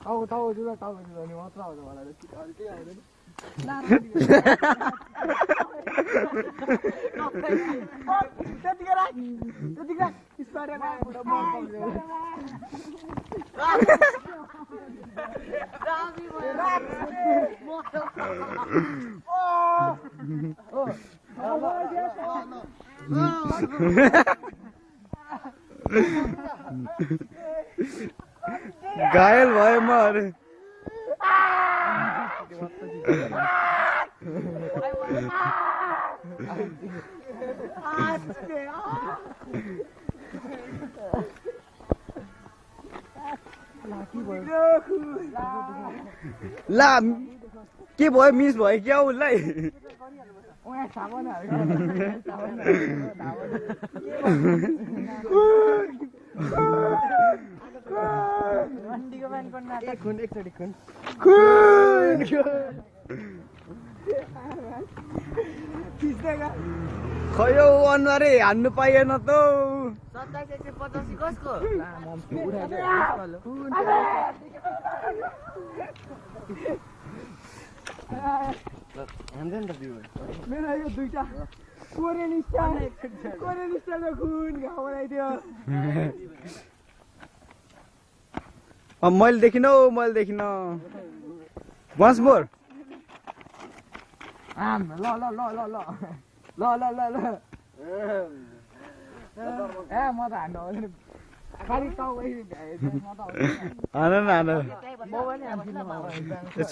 Tahu juga ni motor ada malah ada ni. Ketiga ispada na udah mau. घायल भयो म अरे ला के भयो मिस भयो क्या उसलाई खयो अनुहारै हान्नु पाइएन त 27 कसको मेरा यो दुईटा कोरियन स्टाइलको खुन घाउ बनाइदियो मैले देखिन once more म त हान्नु खाली टाउको हान म पनि हान्छु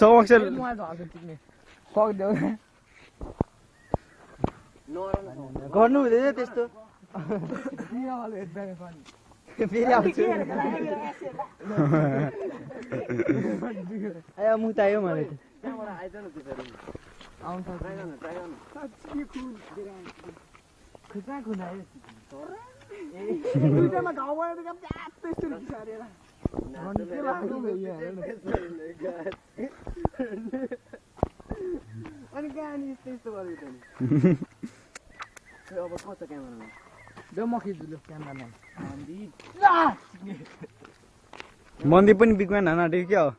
समक्ष सक्देऊ गर्नु हुँदैन त्यस्तो फेरि आउँछु आयो मुतायो मलाई त दुईटामा घाउ बनाएर काम त्यस्तो सारेर अनि कहानी यस्तो गरेको अब कस्तो क्यामेरामा देऊ म खिच्छु क्यामेरामा मन्दिर पनि बिगम्यान हान आँटेको क्या हो